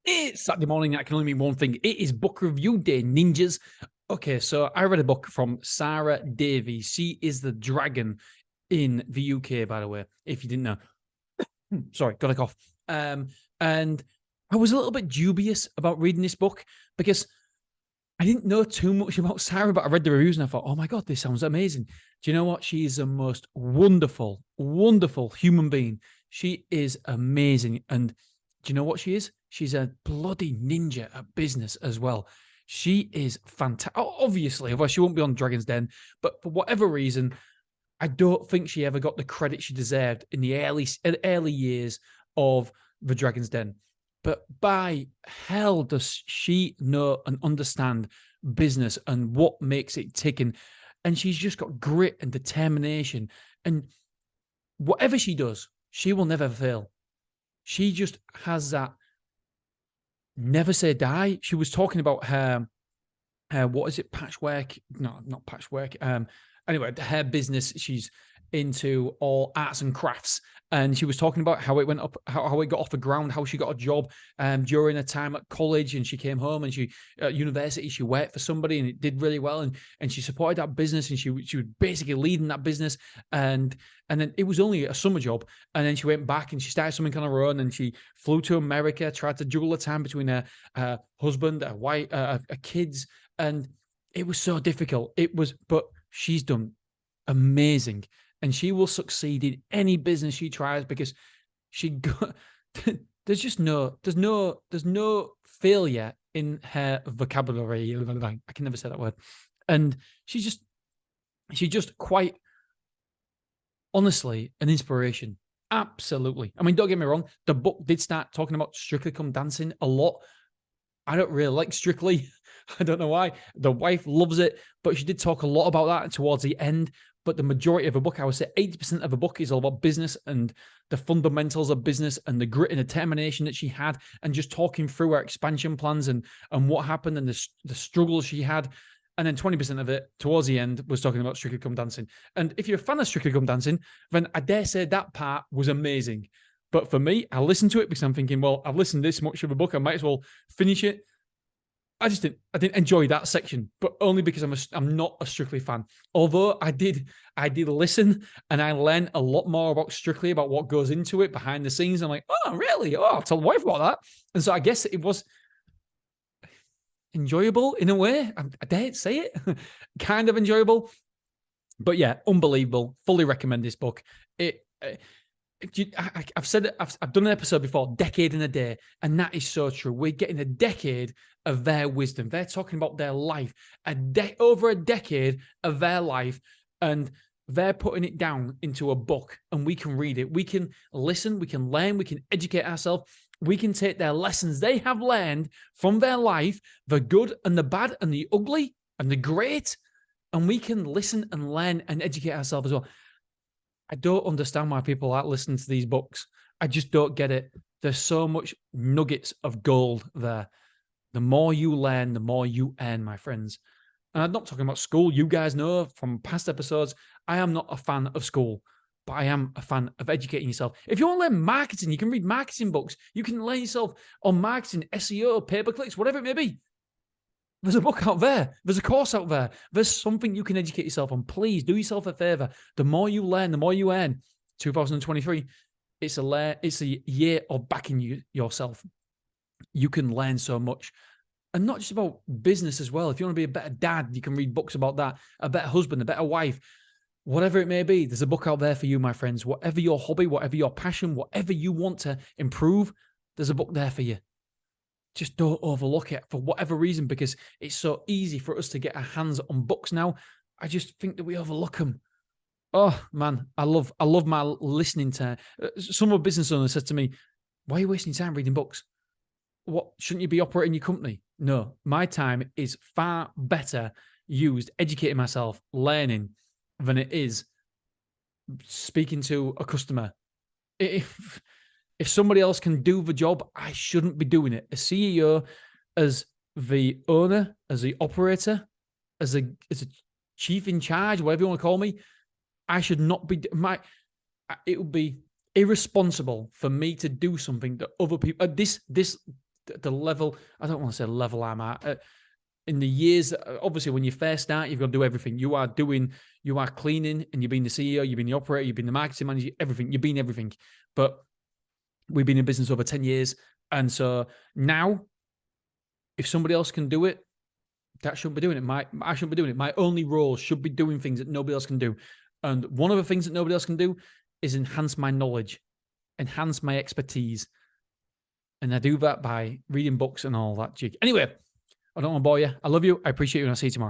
It's Saturday morning. That can only mean one thing. It is book review day, ninjas. Okay, so I read a book from Sara Davies. She is the dragon in the UK, by the way, if you didn't know. Sorry, got a cough. And I was a little bit dubious about reading this book because I didn't know too much about Sara, but I read the reviews and I thought, oh my God, this sounds amazing. Do you know what? She is the most wonderful, wonderful human being. She is amazing. And do you know what she is? She's a bloody ninja at business as well. She is fantastic. Obviously, otherwise she won't be on Dragon's Den. But for whatever reason, I don't think she ever got the credit she deserved in the early years of the Dragon's Den. But by hell does she know and understand business and what makes it tick. And she's just got grit and determination. And whatever she does, she will never fail. She just has that never say die. She was talking about her what is it, patchwork? No, not patchwork. Anyway, her business, she's into all arts and crafts. And she was talking about how it went up, how it got off the ground, how she got a job during her time at college, and she came home and she at university she worked for somebody and it did really well, and she supported that business, and she was basically leading that business, and then it was only a summer job, and then she went back and she started something on her own, and she flew to America, tried to juggle the time between her husband, her wife, her kids, and it was so difficult. But she's done amazing. And she will succeed in any business she tries because she got there's no failure in her vocabulary. I can never say that word. And she's just quite honestly an inspiration. Absolutely. I mean, don't get me wrong, the book did start talking about Strictly Come Dancing a lot. I don't really like Strictly. I don't know why. The wife loves it, but she did talk a lot about that towards the end. But the majority of the book, I would say 80% of the book is all about business and the fundamentals of business and the grit and determination that she had, and just talking through her expansion plans and what happened and the struggles she had. And then 20% of it towards the end was talking about Strictly Come Dancing. And if you're a fan of Strictly Come Dancing, then I dare say that part was amazing. But for me, I listened to it because I'm thinking, well, I've listened this much of a book, I might as well finish it. I didn't enjoy that section, but only because I'm not a Strictly fan. Although I did listen, and I learned a lot more about Strictly, about what goes into it behind the scenes. I'm like, oh, really? Oh, I'll tell the wife about that. And so I guess it was enjoyable in a way. I dare say it, kind of enjoyable. But yeah, unbelievable. Fully recommend this book. I've said it, I've done an episode before, decade in a day, and that is so true. We're getting a decade of their wisdom. They're talking about their life, over a decade of their life, and they're putting it down into a book, and we can read it. We can listen, we can learn, we can educate ourselves. We can take their lessons they have learned from their life, the good and the bad and the ugly and the great, and we can listen and learn and educate ourselves as well. I don't understand why people aren't listening to these books. I just don't get it. There's so much nuggets of gold there. The more you learn, the more you earn, my friends. And I'm not talking about school. You guys know from past episodes, I am not a fan of school, but I am a fan of educating yourself. If you want to learn marketing, you can read marketing books. You can learn yourself on marketing, SEO, pay-per-clicks, whatever it may be. There's a book out there. There's a course out there. There's something you can educate yourself on. Please do yourself a favor. The more you learn, the more you earn. 2023, it's a year of backing yourself. You can learn so much. And not just about business as well. If you want to be a better dad, you can read books about that. A better husband, a better wife, whatever it may be. There's a book out there for you, my friends. Whatever your hobby, whatever your passion, whatever you want to improve, there's a book there for you. Just don't overlook it for whatever reason, because it's so easy for us to get our hands on books now. I just think that we overlook them. Oh man, I love my listening time. Some of business owners said to me, "Why are you wasting time reading books? What, shouldn't you be operating your company?" No, my time is far better used educating myself, learning, than it is speaking to a customer. If somebody else can do the job, I shouldn't be doing it. A CEO, as the owner, as the operator, as a chief in charge, whatever you want to call me, I should not be. It would be irresponsible for me to do something that other people. This the level, I don't want to say level I'm at. In the years, obviously, when you first start, you've got to do everything. You are cleaning, and you've been the CEO, you've been the operator, you've been the marketing manager, everything. You've been everything. But we've been in business over 10 years. And so now, if somebody else can do it, that shouldn't be doing it. I shouldn't be doing it. My only role should be doing things that nobody else can do. And one of the things that nobody else can do is enhance my knowledge, enhance my expertise. And I do that by reading books and all that jig. Anyway, I don't want to bore you. I love you. I appreciate you, and I'll see you tomorrow.